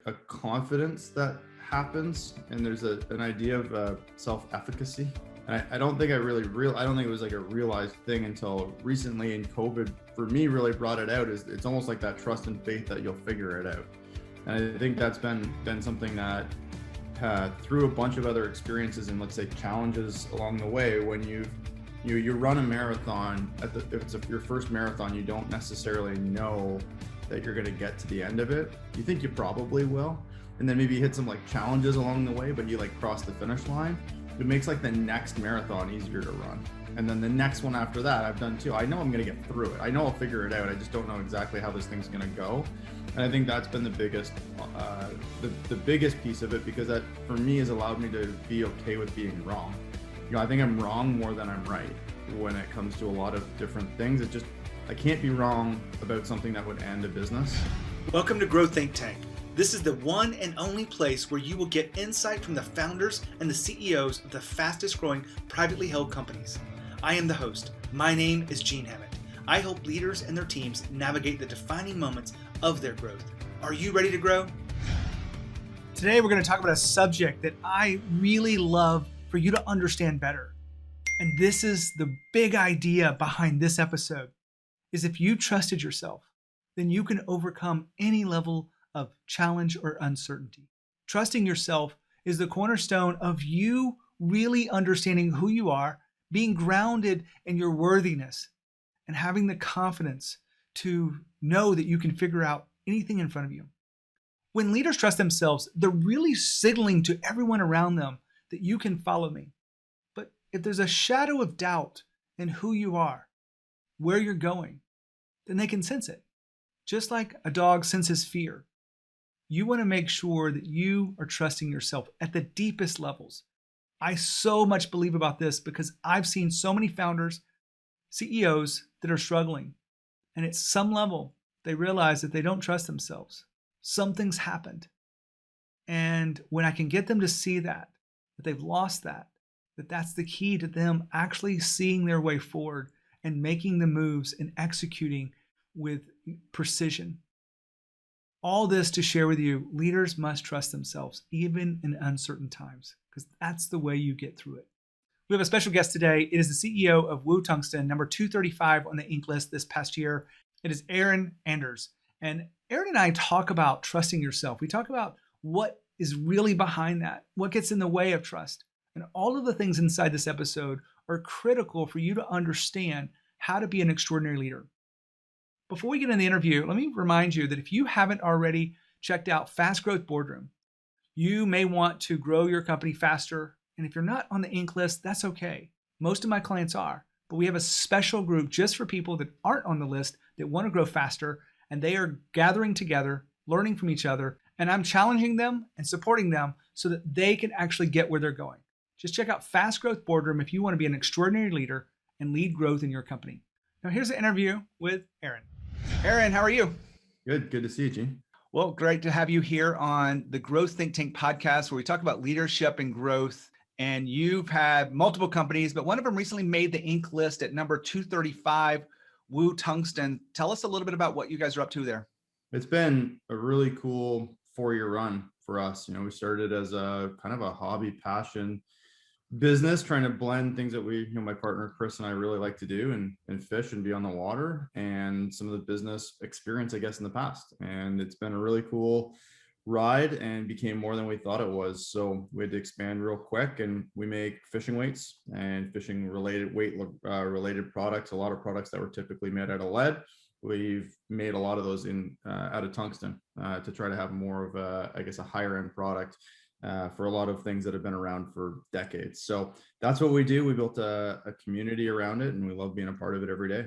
a confidence that happens, and there's an idea of self-efficacy. And I don't think I don't think it was like a realized thing until recently, and COVID for me really brought it out. Is it's almost like that trust and faith that you'll figure it out. And I think that's been something that through a bunch of other experiences and, let's say, challenges along the way, when you run a marathon, if it's your first marathon, you don't necessarily know that you're going to get to the end of it. You think you probably will, and then maybe you hit some like challenges along the way, but you like cross the finish line. It makes like the next marathon easier to run. And then the next one after that, I've done too. I know I'm going to get through it. I know I'll figure it out. I just don't know exactly how this thing's going to go. And I think that's been the biggest piece of it, because that for me has allowed me to be okay with being wrong. I think I'm wrong more than I'm right when it comes to a lot of different things. I can't be wrong about something that would end a business. Welcome to Grow Think Tank. This is the one and only place where you will get insight from the founders and the CEOs of the fastest growing privately held companies. I am the host. My name is Gene Hammett. I help leaders and their teams navigate the defining moments of their growth. Are you ready to grow? Today we're going to talk about a subject that I really love for you to understand better. And this is the big idea behind this episode, is if you trusted yourself, then you can overcome any level of challenge or uncertainty. Trusting yourself is the cornerstone of you really understanding who you are, being grounded in your worthiness, and having the confidence to know that you can figure out anything in front of you. When leaders trust themselves, they're really signaling to everyone around them that you can follow me. But if there's a shadow of doubt in who you are, where you're going, then they can sense it. Just like a dog senses fear. You want to make sure that you are trusting yourself at the deepest levels. I so much believe about this because I've seen so many founders, CEOs that are struggling. And at some level, they realize that they don't trust themselves. Something's happened. And when I can get them to see that they've lost that's the key to them actually seeing their way forward and making the moves and executing with precision. All this to share with you, leaders must trust themselves, even in uncertain times, because that's the way you get through it. We have a special guest today. It is the CEO of Woo Tungsten, number 235 on the Inc. list this past year. It is Aaron Anders. And Aaron and I talk about trusting yourself. We talk about what is really behind that, what gets in the way of trust. And all of the things inside this episode are critical for you to understand how to be an extraordinary leader. Before we get in the interview, let me remind you that if you haven't already checked out Fast Growth Boardroom, you may want to grow your company faster. And if you're not on the Inc. list, that's okay. Most of my clients are. But we have a special group just for people that aren't on the list that want to grow faster. And they are gathering together, learning from each other. And I'm challenging them and supporting them so that they can actually get where they're going. Just check out Fast Growth Boardroom if you want to be an extraordinary leader and lead growth in your company. Now here's an interview with Aaron. Aaron, how are you? Good to see you, Gene. Well, great to have you here on the Growth Think Tank podcast, where we talk about leadership and growth. And you've had multiple companies, but one of them recently made the Inc. list at number 235, Woo Tungsten. Tell us a little bit about what you guys are up to there. It's been a really cool 4-year run for us. We started as a kind of a hobby passion business, trying to blend things that my partner Chris and I really like to do, and fish and be on the water, and some of the business experience, I guess, in the past. And it's been a really cool ride and became more than we thought it was. So we had to expand real quick, and we make fishing weights and fishing related related products. A lot of products that were typically made out of lead, we've made a lot of those out of tungsten to try to have more of a higher end product for a lot of things that have been around for decades. So that's what we do. We built a community around it, and we love being a part of it every day.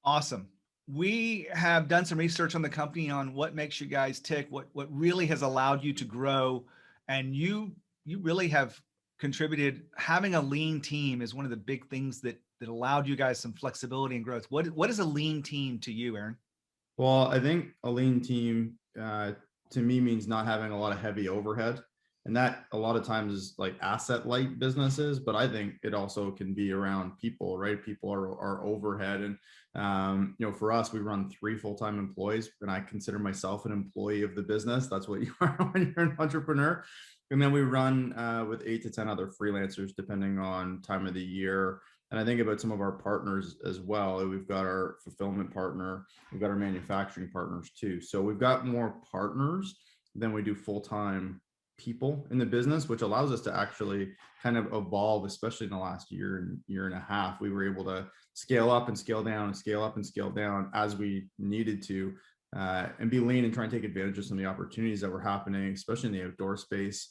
Awesome. We have done some research on the company on what makes you guys tick, what really has allowed you to grow. And you really have contributed. Having a lean team is one of the big things that allowed you guys some flexibility and growth. What is a lean team to you, Aaron? Well, I think a lean team to me means not having a lot of heavy overhead. And that a lot of times is like asset light businesses, but I think it also can be around people, right? People are overhead. And, for us, we run 3 full-time employees, and I consider myself an employee of the business. That's what you are when you're an entrepreneur. And then we run with 8 to 10 other freelancers, depending on time of the year. And I think about some of our partners as well. We've got our fulfillment partner, we've got our manufacturing partners too. So we've got more partners than we do full-time people in the business, which allows us to actually kind of evolve, especially in the last year and a half. We were able to scale up and scale down and scale up and scale down as we needed to, and be lean and try and take advantage of some of the opportunities that were happening, especially in the outdoor space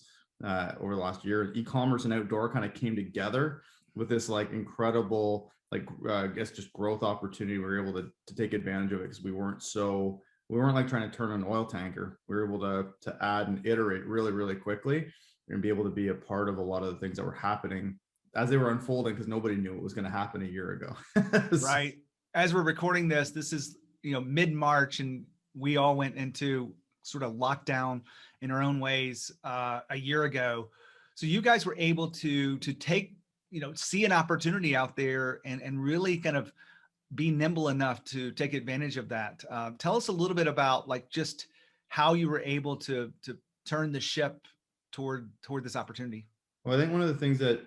over the last year. E-commerce and outdoor kind of came together with this like incredible, like I guess just growth opportunity. We were able to take advantage of it because we weren't like trying to turn an oil tanker. We were able to add and iterate really, really quickly and be able to be a part of a lot of the things that were happening as they were unfolding, because nobody knew what was going to happen a year ago. Right. As we're recording this is, mid-March, and we all went into sort of lockdown in our own ways a year ago. So you guys were able to take, see an opportunity out there and really kind of be nimble enough to take advantage of that. Tell us a little bit about like just how you were able to turn the ship toward this opportunity. Well, I think one of the things that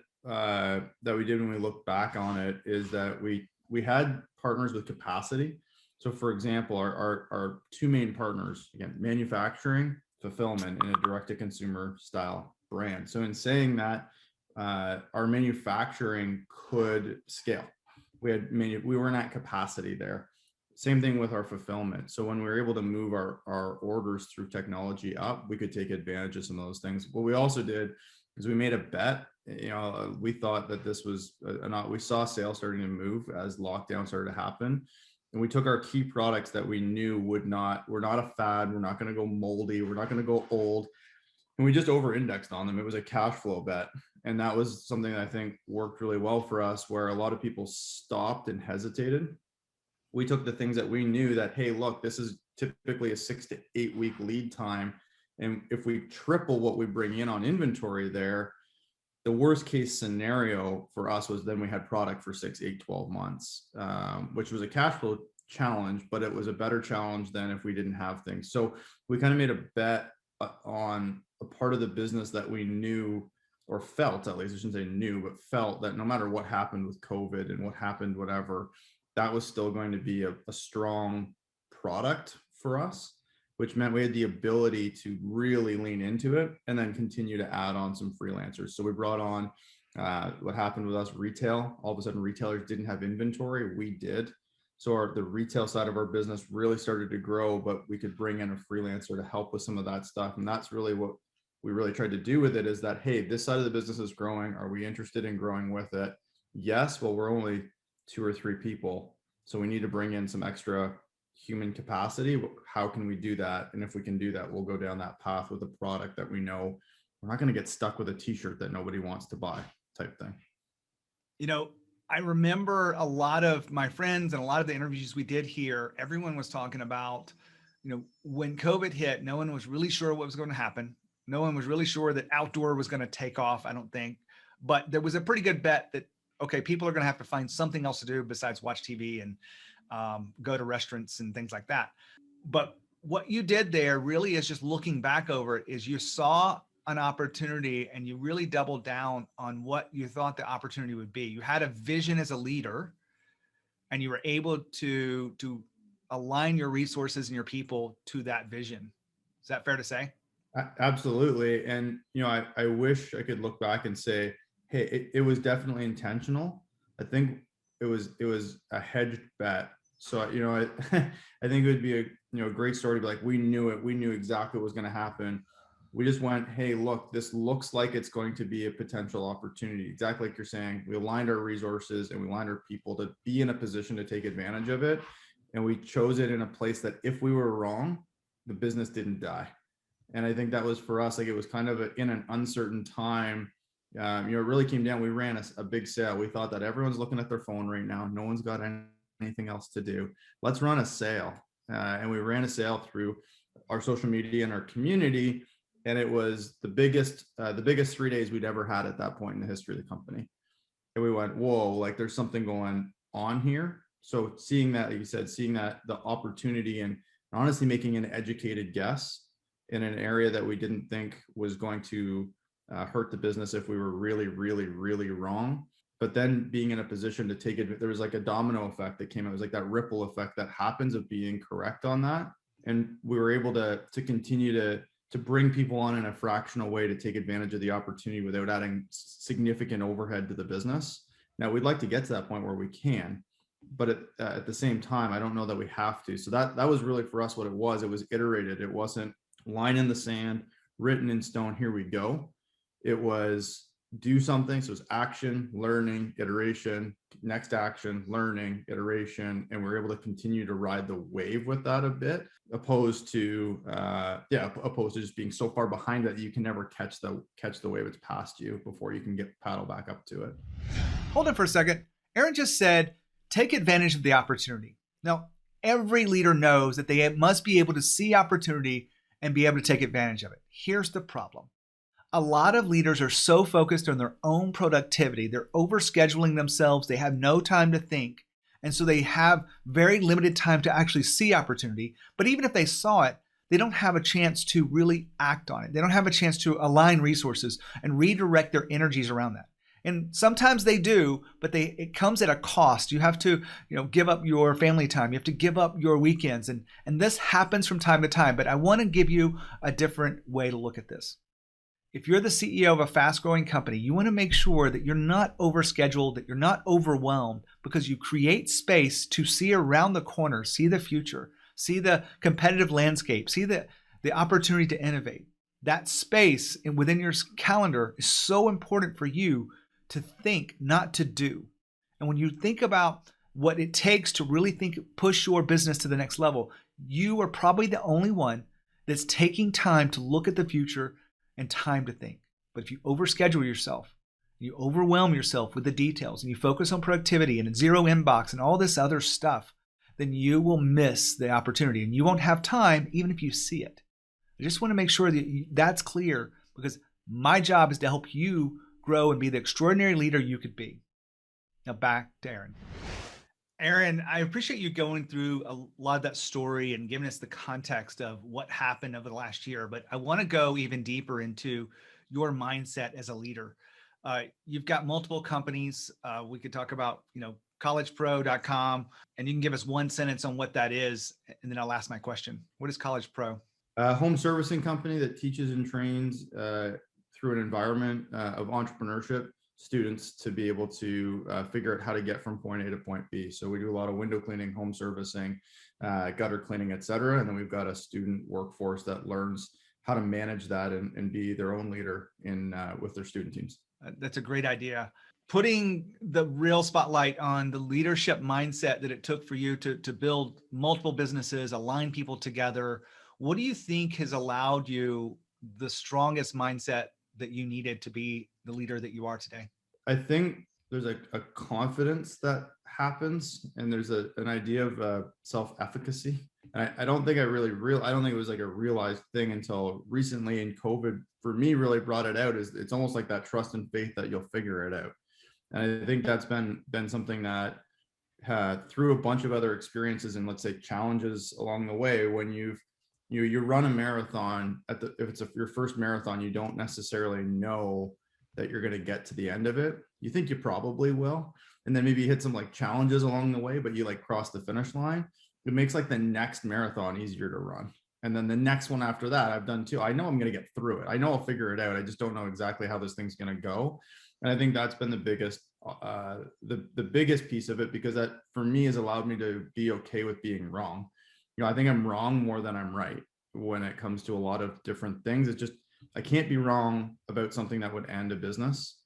we did when we look back on it is that we had partners with capacity. So, for example, our 2 main partners, again, manufacturing, fulfillment, and a direct-to-consumer style brand. So, in saying that, our manufacturing could scale. We weren't at capacity there. Same thing with our fulfillment. So when we were able to move our orders through technology up, we could take advantage of some of those things. What we also did is we made a bet. We thought that this was we saw sales starting to move as lockdown started to happen. And we took our key products that we knew were not a fad. We're not going to go moldy. We're not going to go old. And we just over indexed on them. It was a cash flow bet. And that was something that I think worked really well for us, where a lot of people stopped and hesitated. We took the things that we knew that, hey, look, this is typically a 6 to 8 week lead time. And if we triple what we bring in on inventory there, the worst case scenario for us was then we had product for 6, 8, 12 months, which was a cash flow challenge, but it was a better challenge than if we didn't have things. So we kind of made a bet on a part of the business that we knew, or felt, at least I shouldn't say knew, but felt that no matter what happened with COVID and what happened, whatever, that was still going to be a strong product for us, which meant we had the ability to really lean into it and then continue to add on some freelancers. So we brought on what happened with us, retail. All of a sudden, retailers didn't have inventory. We did. So the retail side of our business really started to grow, but we could bring in a freelancer to help with some of that stuff. And that's really what we really tried to do with it, is that, hey, this side of the business is growing. Are we interested in growing with it? Yes. Well, we're only 2 or 3 people. So we need to bring in some extra human capacity. How can we do that? And if we can do that, we'll go down that path with a product that we know we're not going to get stuck with a t-shirt that nobody wants to buy type thing. I remember a lot of my friends and a lot of the interviews we did here, everyone was talking about, when COVID hit, no one was really sure what was going to happen. No one was really sure that outdoor was going to take off, I don't think. But there was a pretty good bet that, okay, people are going to have to find something else to do besides watch TV and go to restaurants and things like that. But what you did there really is, just looking back over it, is you saw an opportunity and you really doubled down on what you thought the opportunity would be. You had a vision as a leader, and you were able to align your resources and your people to that vision. Is that fair to say? Absolutely. And, I wish I could look back and say, hey, it was definitely intentional. I think it was a hedged bet. So, I think it would be a great story to be like, we knew it. We knew exactly what was going to happen. We just went, hey, look, this looks like it's going to be a potential opportunity. Exactly like you're saying, we aligned our resources and we aligned our people to be in a position to take advantage of it. And we chose it in a place that if we were wrong, the business didn't die. And I think that was for us, like, it was kind of in an uncertain time. It really came down. We ran a big sale. We thought that everyone's looking at their phone right now. No one's got anything else to do. Let's run a sale. And we ran a sale through our social media and our community. and it was the biggest 3 days we'd ever had at that point in the history of the company. And we went, whoa, like there's something going on here. So seeing that, like you said, seeing that the opportunity and honestly making an educated guess in an area that we didn't think was going to hurt the business if we were really, really, really wrong. But then being in a position to take it, there was like a domino effect that came. It was like that ripple effect that happens of being correct on that. And we were able to continue to bring people on in a fractional way to take advantage of the opportunity without adding significant overhead to the business. Now we'd like to get to that point where we can, but at the same time, I don't know that we have to. So that was really for us what it was. It was iterated. It wasn't line in the sand, written in stone, here we go. It was do something. So it's action, learning, iteration, next action, learning, iteration. And we're able to continue to ride the wave with that a bit, opposed to just being so far behind that you can never catch the wave. It's past you before you can get paddle back up to it. Hold it for a second. Aaron just said, take advantage of the opportunity. Now, every leader knows that they must be able to see opportunity and be able to take advantage of it. Here's the problem. A lot of leaders are so focused on their own productivity, they're overscheduling themselves, they have no time to think, and so they have very limited time to actually see opportunity. But even if they saw it, they don't have a chance to really act on it. They don't have a chance to align resources and redirect their energies around that. And sometimes they do, but it comes at a cost. You have to, give up your family time. You have to give up your weekends. And this happens from time to time. But I want to give you a different way to look at this. If you're the CEO of a fast-growing company, you want to make sure that you're not overscheduled, that you're not overwhelmed, because you create space to see around the corner, see the future, see the competitive landscape, see the opportunity to innovate. That space within your calendar is so important for you to think, not to do. And when you think about what it takes to really push your business to the next level, you are probably the only one that's taking time to look at the future and time to think. But if you overschedule yourself, you overwhelm yourself with the details, and you focus on productivity and zero inbox and all this other stuff, then you will miss the opportunity and you won't have time even if you see it. I just want to make sure that that's clear, because my job is to help you grow and be the extraordinary leader you could be. Now back to Aaron. Aaron, I appreciate you going through a lot of that story and giving us the context of what happened over the last year. But I want to go even deeper into your mindset as a leader. You've got multiple companies. We could talk about, collegepro.com, and you can give us one sentence on what that is, and then I'll ask my question. What is College Pro? A home servicing company that teaches and trains through an environment of entrepreneurship students to be able to figure out how to get from point A to point B. So we do a lot of window cleaning, home servicing, gutter cleaning, et cetera. And then we've got a student workforce that learns how to manage that and be their own leader with their student teams. That's a great idea. Putting the real spotlight on the leadership mindset that it took for you to build multiple businesses, align people together. What do you think has allowed you the strongest mindset that you needed to be the leader that you are today? I think there's a confidence that happens, and there's an idea of self-efficacy. And I don't think I don't think it was like a realized thing until recently, and COVID for me really brought it out. It's almost like that trust and faith that you'll figure it out. And I think that's been something that through a bunch of other experiences and, let's say, challenges along the way, when you run a marathon if it's your first marathon, you don't necessarily know that you're going to get to the end of it. You think you probably will, and then maybe you hit some like challenges along the way, but you like cross the finish line. It makes like the next marathon easier to run, and then the next one after that I've done too. I know I'm going to get through it. I know I'll figure it out. I just don't know exactly how this thing's going to go. And I think that's been the biggest piece of it, because that for me has allowed me to be okay with being wrong. I think I'm wrong more than I'm right when it comes to a lot of different things. It's just, I can't be wrong about something that would end a business.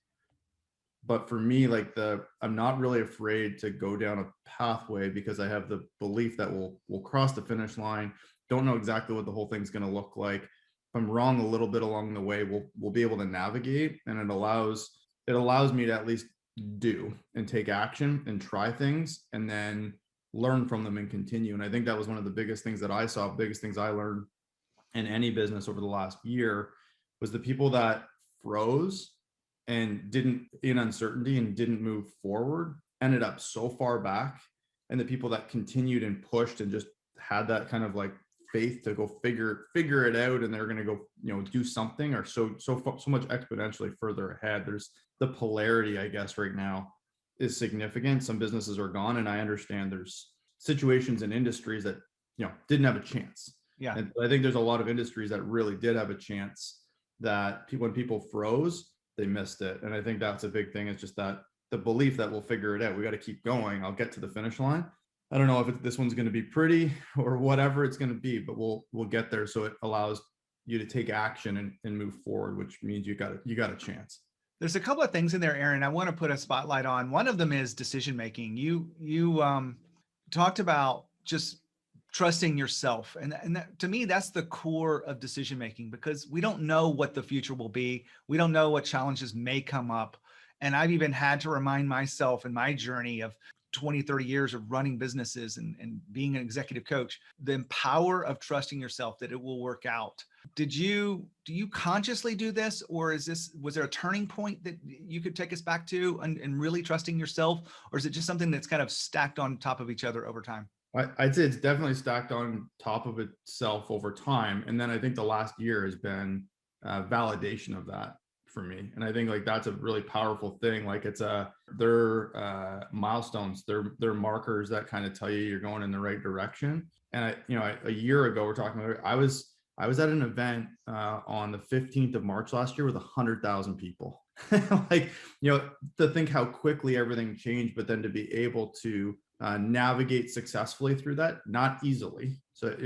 But for me, I'm not really afraid to go down a pathway, because I have the belief that we'll cross the finish line. Don't know exactly what the whole thing's going to look like. If I'm wrong a little bit along the way, we'll be able to navigate, and it allows me to at least do and take action and try things, and then learn from them and continue. And I think that was one of the biggest things that I saw, biggest things I learned in any business over the last year, was the people that froze and didn't, in uncertainty, and didn't move forward, ended up so far back. And the people that continued and pushed and just had that kind of like faith to go figure it out, and they're going to go, do something, are so much exponentially further ahead. There's the polarity, I guess, right now is significant. Some businesses are gone, and I understand there's situations in industries that didn't have a chance. Yeah. And I think there's a lot of industries that really did have a chance, that when people froze, they missed it. And I think that's a big thing. It's just that the belief that we'll figure it out. We got to keep going. I'll get to the finish line. I don't know if this one's going to be pretty or whatever it's going to be, but we'll get there. So it allows you to take action and move forward, which means you got a chance. There's a couple of things in there, Aaron, I want to put a spotlight on. One of them is decision making. You talked about just trusting yourself, and that, to me, that's the core of decision making, because we don't know what the future will be. We don't know what challenges may come up. And I've even had to remind myself in my journey of 20, 30 years of running businesses and being an executive coach, the power of trusting yourself that it will work out. Do you consciously do this, or was there a turning point that you could take us back to and really trusting yourself? Or is it just something that's kind of stacked on top of each other over time? I'd say it's definitely stacked on top of itself over time. And then I think the last year has been validation of that for me. And I think like that's a really powerful thing. Like they're milestones, they're markers that kind of tell you you're going in the right direction. And a year ago, we're talking about, I was at an event on the 15th of March last year with 100,000 people. Like, to think how quickly everything changed, but then to be able to navigate successfully through that, not easily. So,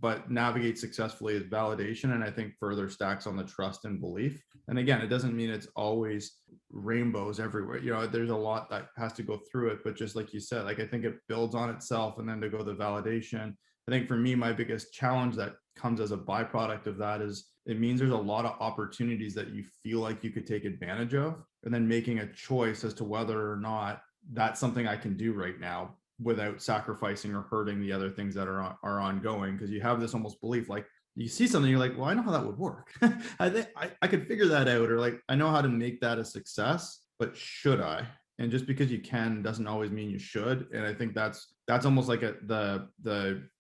but navigate successfully is validation. And I think further stacks on the trust and belief. And again, it doesn't mean it's always rainbows everywhere. There's a lot that has to go through it, but just like you said, like, I think it builds on itself. And then to go the validation, I think for me, my biggest challenge that comes as a byproduct of that is it means there's a lot of opportunities that you feel like you could take advantage of, and then making a choice as to whether or not that's something I can do right now without sacrificing or hurting the other things that are ongoing. Because you have this almost belief, like you see something, you're like, well, I know how that would work. I think I could figure that out, or like, I know how to make that a success, but should I? And just because you can doesn't always mean you should. And I think that's almost like the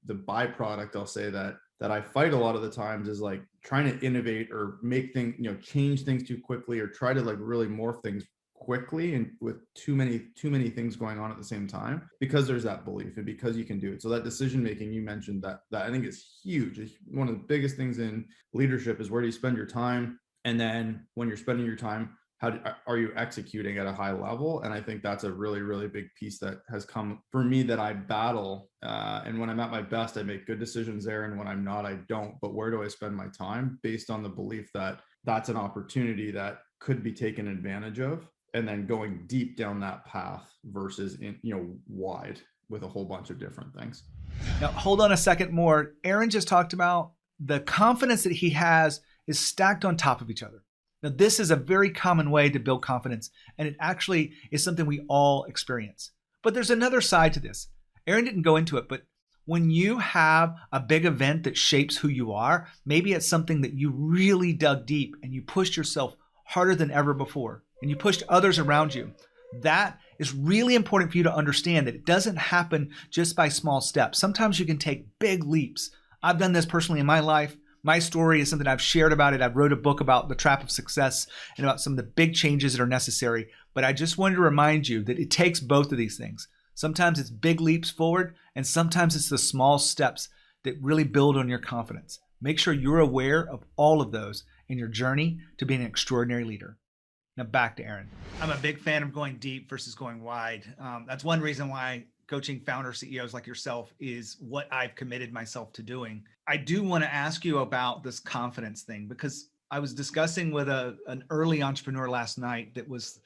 byproduct, I'll say, that I fight a lot of the times, is like trying to innovate or make things, change things too quickly, or try to like really morph things quickly and with too many things going on at the same time, because there's that belief and because you can do it. So that decision making you mentioned, that I think is huge. One of the biggest things in leadership is, where do you spend your time? And then when you're spending your time, are you executing at a high level? And I think that's a really, really big piece that has come for me, that I battle. And when I'm at my best, I make good decisions there. And when I'm not, I don't. But where do I spend my time, based on the belief that that's an opportunity that could be taken advantage of, and then going deep down that path versus wide with a whole bunch of different things. Now, hold on a second more. Aaron just talked about the confidence that he has is stacked on top of each other. Now, this is a very common way to build confidence, and it actually is something we all experience. But there's another side to this. Aaron didn't go into it, but when you have a big event that shapes who you are, maybe it's something that you really dug deep and you pushed yourself harder than ever before, and you pushed others around you. That is really important for you to understand, that it doesn't happen just by small steps. Sometimes you can take big leaps. I've done this personally in my life. My story is something I've shared about it. I've wrote a book about the trap of success and about some of the big changes that are necessary. But I just wanted to remind you that it takes both of these things. Sometimes it's big leaps forward, and sometimes it's the small steps that really build on your confidence. Make sure you're aware of all of those in your journey to being an extraordinary leader. Now back to Aaron. I'm a big fan of going deep versus going wide. That's one reason why coaching founder CEOs like yourself is what I've committed myself to doing. I do want to ask you about this confidence thing, because I was discussing with an early entrepreneur last night that was,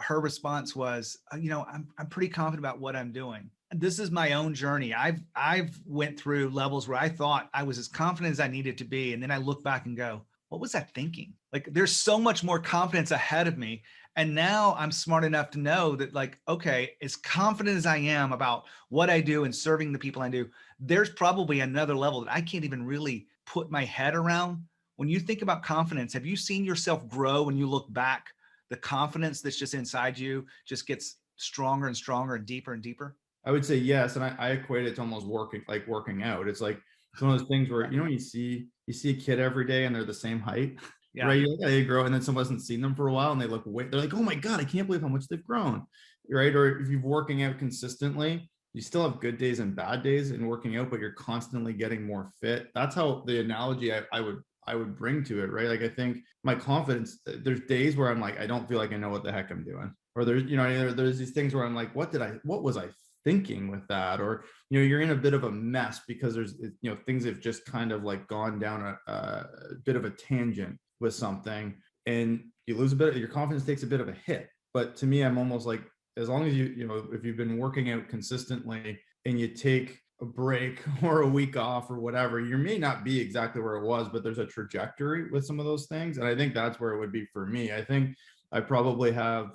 her response was, I'm pretty confident about what I'm doing. This is my own journey. I've went through levels where I thought I was as confident as I needed to be. And then I look back and go, what was I thinking? Like, there's so much more confidence ahead of me. And now I'm smart enough to know that, like, okay, as confident as I am about what I do and serving the people I do, there's probably another level that I can't even really put my head around When you think about confidence, have you seen yourself grow when you look back? The confidence that's just inside you just gets stronger and stronger and deeper and deeper? I would say yes, and I equate it to almost working out. It's like it's one of those things where you see a kid every day and they're the same height, Yeah. right? Yeah, they grow, and then someone hasn't seen them for a while, and they're like, oh my god, I can't believe how much they've grown, right? Or if you're working out consistently, you still have good days and bad days in working out, but you're constantly getting more fit. That's how the analogy I would bring to it, right? Like I think my confidence, there's days where I'm like, I don't feel like I know what the heck I'm doing. Or there's these things where I'm like, what was I thinking with that? Or you're in a bit of a mess because there's things have just kind of like gone down a bit of a tangent with something, and you lose a bit, your confidence takes a bit of a hit. But to me, I'm almost like, as long as if you've been working out consistently and you take a break or a week off or whatever, you may not be exactly where it was, but there's a trajectory with some of those things. And I think that's where it would be for me. I think I probably have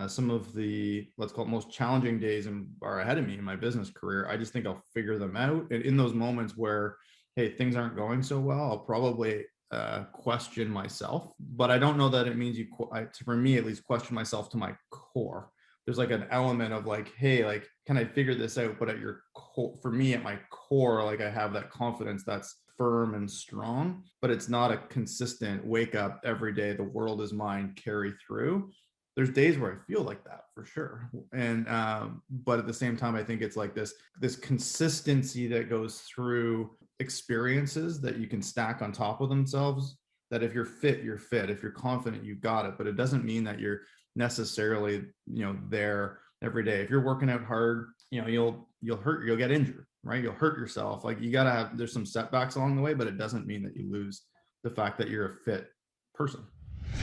some of the, let's call it, most challenging days are ahead of me in my business career. I just think I'll figure them out. And in those moments where, hey, things aren't going so well, I'll probably question myself. But I don't know that it means for me at least, question myself to my core. There's like an element of like, hey, like, can I figure this out? But at your core, for me, at my core, like I have that confidence that's firm and strong, but it's not a consistent wake up every day, the world is mine, carry through. There's days where I feel like that for sure. And but at the same time, I think it's like this consistency that goes through experiences that you can stack on top of themselves, that if you're fit, you're fit. If you're confident, you got it. But it doesn't mean that you're necessarily there every day. If you're working out hard, you'll get injured, right? You'll hurt yourself. Like there's some setbacks along the way, but it doesn't mean that you lose the fact that you're a fit person.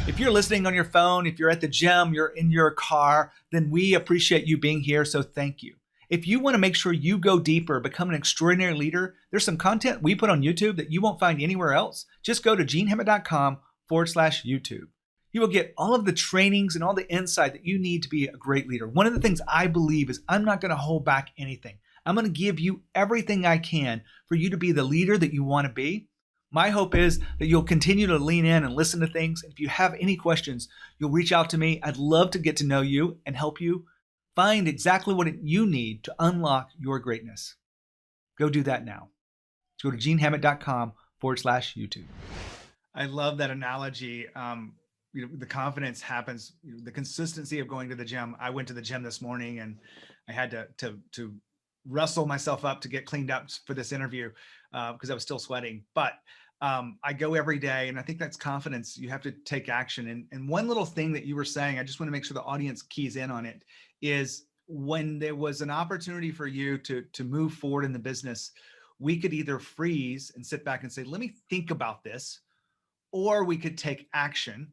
If you're listening on your phone, if you're at the gym, you're in your car, then we appreciate you being here. So thank you. If you want to make sure you go deeper, become an extraordinary leader, there's some content we put on YouTube that you won't find anywhere else. Just go to genehammett.com/YouTube. You will get all of the trainings and all the insight that you need to be a great leader. One of the things I believe is I'm not going to hold back anything. I'm going to give you everything I can for you to be the leader that you want to be. My hope is that you'll continue to lean in and listen to things. If you have any questions, you'll reach out to me. I'd love to get to know you and help you find exactly what you need to unlock your greatness. Go do that now. Go to genehammett.com/YouTube. I love that analogy. The confidence happens, the consistency of going to the gym. I went to the gym this morning and I had to wrestle myself up to get cleaned up for this interview because I was still sweating. But I go every day, and I think that's confidence. You have to take action. And one little thing that you were saying, I just want to make sure the audience keys in on it, is when there was an opportunity for you to move forward in the business, we could either freeze and sit back and say, let me think about this, or we could take action.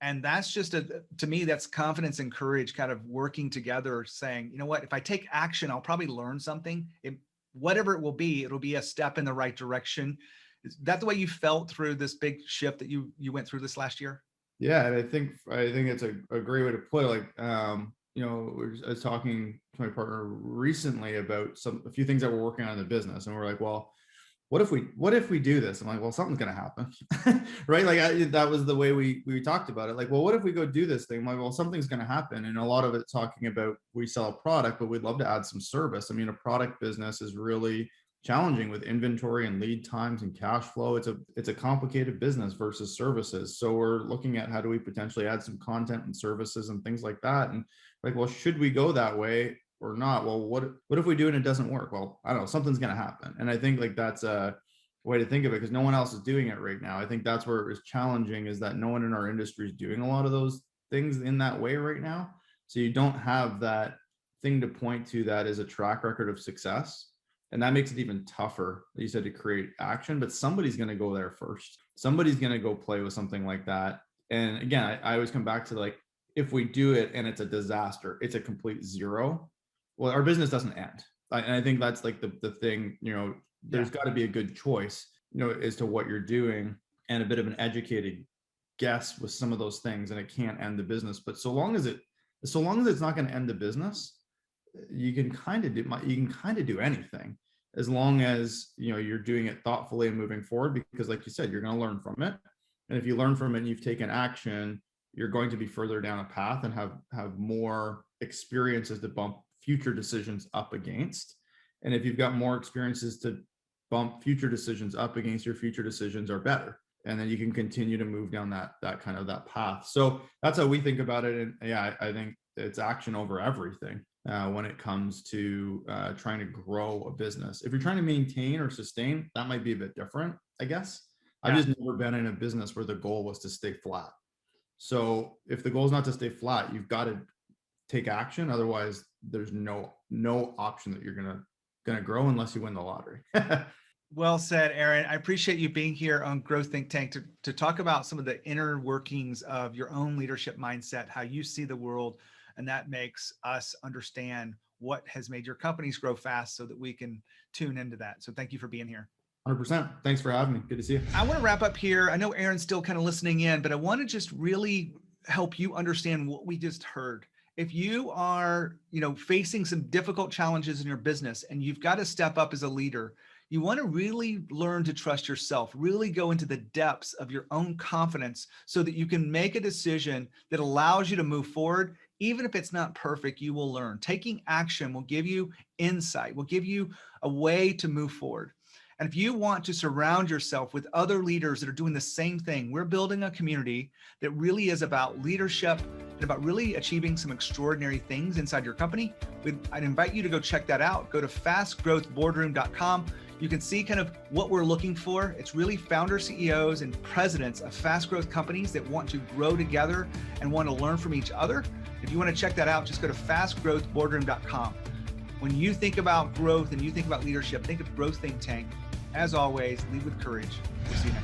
And that's just to me, that's confidence and courage kind of working together, saying, you know what, if I take action, I'll probably learn something. Whatever it will be, it'll be a step in the right direction. Is that the way you felt through this big shift that you went through this last year? Yeah, and I think it's a great way to put it. Like, I was talking to my partner recently about a few things that we're working on in the business, and we're like, well, what if we do this? I'm like, well, something's gonna happen, right? Like that was the way we talked about it. Like, well, what if we go do this thing? I'm like, well, something's gonna happen, and a lot of it talking about we sell a product, but we'd love to add some service. I mean, a product business is really challenging with inventory and lead times and cash flow. It's a complicated business versus services. So we're looking at how do we potentially add some content and services and things like that. And like, well, should we go that way or not? Well, what if we do it and it doesn't work? Well, I don't know, something's going to happen. And I think like that's a way to think of it, because no one else is doing it right now. I think that's where it was challenging, is that no one in our industry is doing a lot of those things in that way right now. So you don't have that thing to point to that is a track record of success. And that makes it even tougher, you said, to create action. But somebody's going to go there first. Somebody's going to go play with something like that. And again, I always come back to, like, if we do it and it's a disaster, it's a complete zero, well, our business doesn't end. And I think that's like the thing, there's got to be a good choice, as to what you're doing, and a bit of an educated guess with some of those things. And it can't end the business. But so long as it's not going to end the business, you can kind of do anything, as long as you're doing it thoughtfully and moving forward, because like you said, you're going to learn from it. And if you learn from it and you've taken action, you're going to be further down a path and have more experiences to bump future decisions up against. And if you've got more experiences to bump future decisions up against, your future decisions are better. And then you can continue to move down that kind of that path. So that's how we think about it. And yeah, I think it's action over everything when it comes to trying to grow a business. If you're trying to maintain or sustain, that might be a bit different, I guess. Yeah. I've just never been in a business where the goal was to stay flat. So if the goal is not to stay flat, you've got to take action. Otherwise, there's no option that you're gonna grow unless you win the lottery. Well said, Aaron. I appreciate you being here on Growth Think Tank to talk about some of the inner workings of your own leadership mindset, how you see the world, and that makes us understand what has made your companies grow fast so that we can tune into that. So thank you for being here. 100%. Thanks for having me. Good to see you. I want to wrap up here. I know Aaron's still kind of listening in, but I want to just really help you understand what we just heard. If you are, facing some difficult challenges in your business and you've got to step up as a leader, you want to really learn to trust yourself, really go into the depths of your own confidence so that you can make a decision that allows you to move forward. Even if it's not perfect, you will learn. Taking action will give you insight, will give you a way to move forward. And if you want to surround yourself with other leaders that are doing the same thing, we're building a community that really is about leadership and about really achieving some extraordinary things inside your company. I'd invite you to go check that out. Go to fastgrowthboardroom.com. You can see kind of what we're looking for. It's really founder CEOs and presidents of fast growth companies that want to grow together and want to learn from each other. If you want to check that out, just go to fastgrowthboardroom.com. When you think about growth and you think about leadership, think of Growth Think Tank. As always, lead with courage. We'll see you next time.